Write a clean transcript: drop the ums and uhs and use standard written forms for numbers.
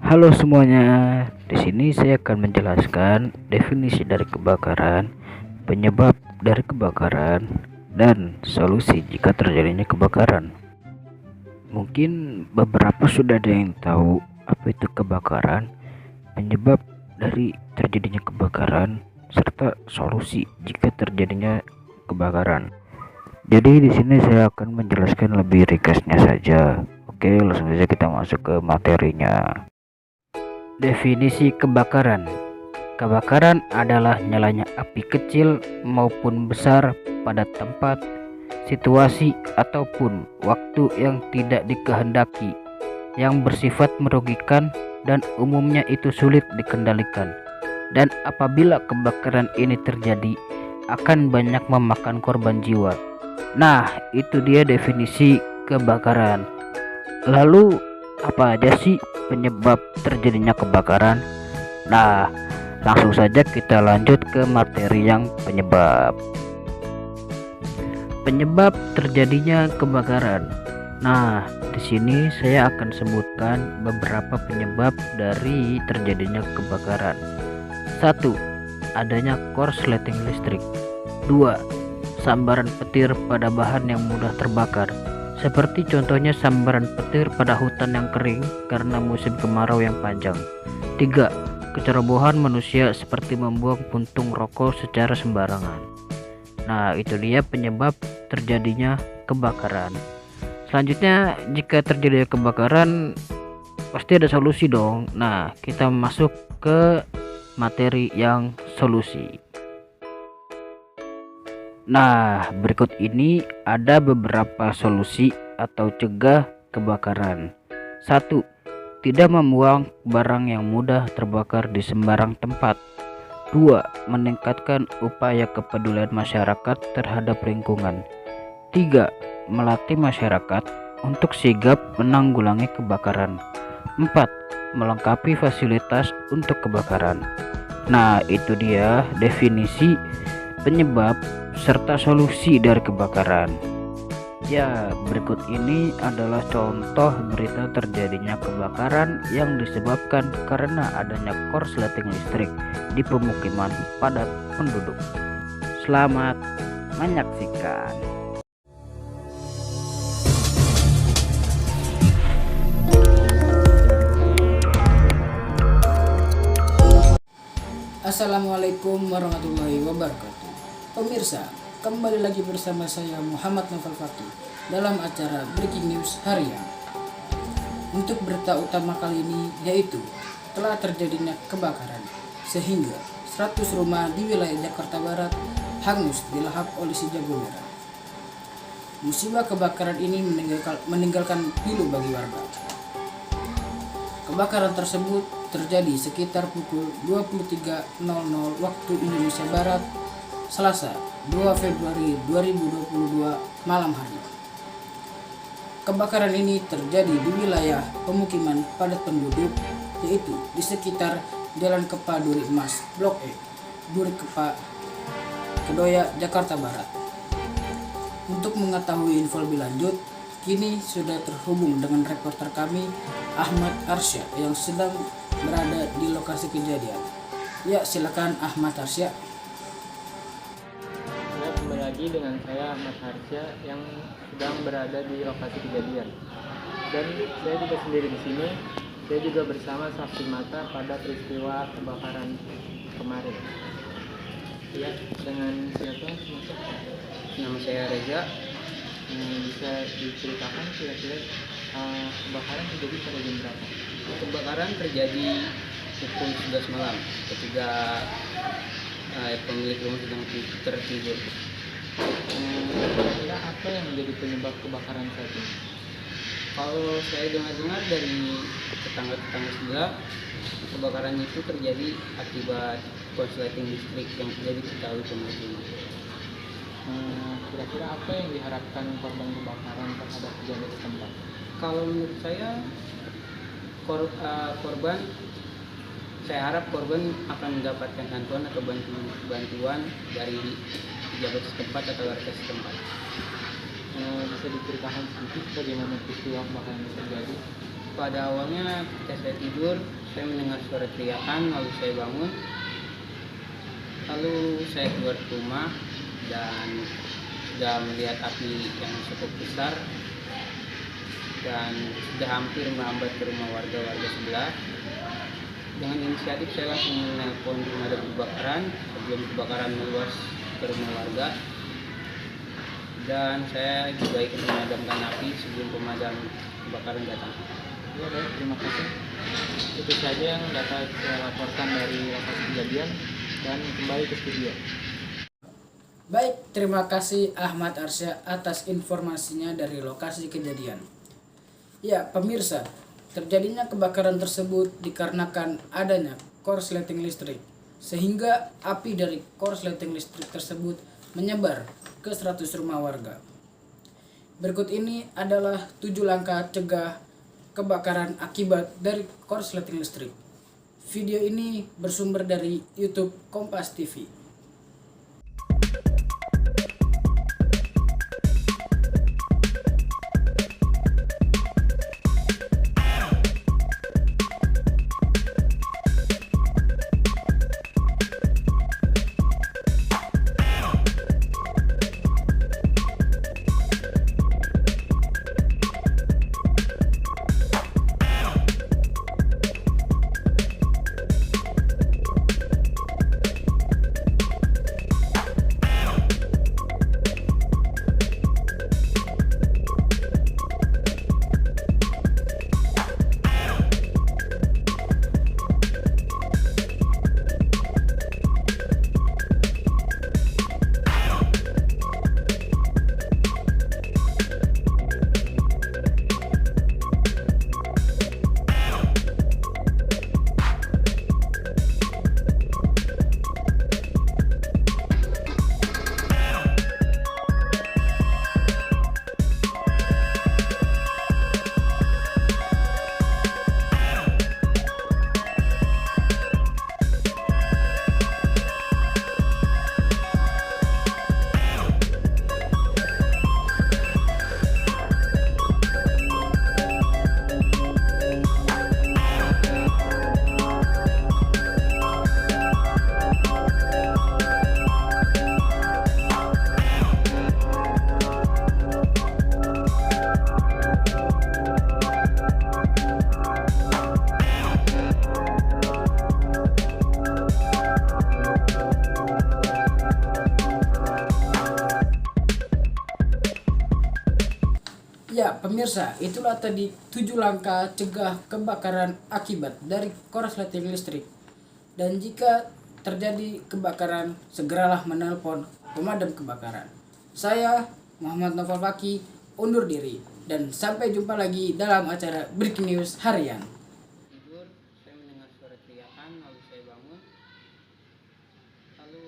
Halo semuanya, di sini saya akan menjelaskan definisi dari kebakaran, penyebab dari kebakaran, dan solusi jika terjadinya kebakaran. Mungkin beberapa sudah ada yang tahu apa itu kebakaran, penyebab dari terjadinya kebakaran, serta solusi jika terjadinya kebakaran. Jadi di sini saya akan menjelaskan lebih ringkasnya saja. Oke, langsung saja kita masuk ke materinya. Definisi kebakaran. Kebakaran adalah nyalanya api kecil maupun besar pada tempat, situasi, ataupun waktu yang tidak dikehendaki, yang bersifat merugikan dan umumnya itu sulit dikendalikan. Dan apabila kebakaran ini terjadi, akan banyak memakan korban jiwa. Nah, itu dia definisi kebakaran. Lalu, apa aja sih penyebab terjadinya kebakaran? Nah, langsung saja kita lanjut ke materi yang penyebab. Penyebab terjadinya kebakaran. Nah, di sini saya akan sebutkan beberapa penyebab dari terjadinya kebakaran. 1. Adanya korsleting listrik. 2. Sambaran petir pada bahan yang mudah terbakar, seperti contohnya sambaran petir pada hutan yang kering karena musim kemarau yang panjang. 3. Kecerobohan manusia seperti membuang puntung rokok secara sembarangan. Nah, itu dia penyebab terjadinya kebakaran. Selanjutnya, jika terjadi kebakaran pasti ada solusi dong. Nah, kita masuk ke materi yang solusi. Nah, berikut ini ada beberapa solusi atau cegah kebakaran. 1. Tidak membuang barang yang mudah terbakar di sembarang tempat. 2. Meningkatkan upaya kepedulian masyarakat terhadap lingkungan. 3. Melatih masyarakat untuk sigap menanggulangi kebakaran. 4. Melengkapi fasilitas untuk kebakaran. Nah, itu dia definisi penyebab serta solusi dari kebakaran. Ya, berikut ini adalah contoh berita terjadinya kebakaran yang disebabkan karena adanya korsleting listrik di pemukiman padat penduduk. Selamat menyaksikan. Assalamualaikum warahmatullahi wabarakatuh. Pemirsa, kembali lagi bersama saya Muhammad Novel Fakih dalam acara Breaking News Harian. Untuk berita utama kali ini yaitu telah terjadinya kebakaran sehingga 100 rumah di wilayah Jakarta Barat hangus dilahap oleh si jago merah. Musibah kebakaran ini meninggalkan pilu bagi warga. Kebakaran tersebut terjadi sekitar pukul 23.00 waktu Indonesia Barat, Selasa 2 Februari 2022 malam hari. Kebakaran ini terjadi di wilayah pemukiman padat penduduk, yaitu di sekitar Jalan Kepa Duri Emas, Blok E, Duri Kepa, Kedoya, Jakarta Barat. Untuk mengetahui info lebih lanjut, kini sudah terhubung dengan reporter kami Ahmad Arsya yang sedang berada di lokasi kejadian. Ya, silakan Ahmad Arsya. Ya, kembali lagi dengan saya Ahmad Arsya yang sedang berada di lokasi kejadian. Dan saya juga sendiri di sini. Saya juga bersama saksi mata pada peristiwa kebakaran kemarin. Ya, dengan siapa? Nama saya Reza. Bisa diceritakan kira-kira kebakaran terjadi pada jam berapa? Kebakaran terjadi pukul 11 malam ketika pemilik rumah sedang tertidur. Kira-kira apa yang menjadi penyebab kebakaran saat ini? Kalau saya dengar dari tetangga-tetangga sebelah, kebakaran itu terjadi akibat korsleting listrik yang terjadi di kali pemilik rumah. Kira-kira apa yang diharapkan korban kebakaran terhadap kejadian setempat? Kalau menurut saya korban, saya harap korban akan mendapatkan bantuan atau bantuan dari pejabat setempat atau warga setempat. Bisa diceritakan sedikit bagaimana peristiwa kebakaran itu terjadi? Pada awalnya ketika saya tidur, saya mendengar suara teriakan, lalu saya bangun. Lalu saya keluar rumah dan sudah melihat api yang cukup besar dan sudah hampir merambat ke rumah warga-warga sebelah. Dengan inisiatif saya langsung menelpon pemadam kebakaran sebelum kebakaran meluas ke rumah warga, dan saya juga ikut memadamkan api sebelum pemadam kebakaran datang. Ya, baik, terima kasih. Itu saja yang dapat saya laporkan dari lokasi kejadian dan kembali ke studio. Baik, terima kasih Ahmad Arsya atas informasinya dari lokasi kejadian. Ya, pemirsa, terjadinya kebakaran tersebut dikarenakan adanya korsleting listrik, sehingga api dari korsleting listrik tersebut menyebar ke 100 rumah warga. Berikut ini adalah 7 langkah cegah kebakaran akibat dari korsleting listrik. Video ini bersumber dari YouTube Kompas TV. Ya, pemirsa, itulah tadi 7 langkah cegah kebakaran akibat dari korsleting listrik. Dan jika terjadi kebakaran, segeralah menelpon pemadam kebakaran. Saya, Muhammad Novel Faki, undur diri. Dan sampai jumpa lagi dalam acara Breaking News Harian. Tidur, saya mendengar suara teriakan, lalu saya bangun. Lalu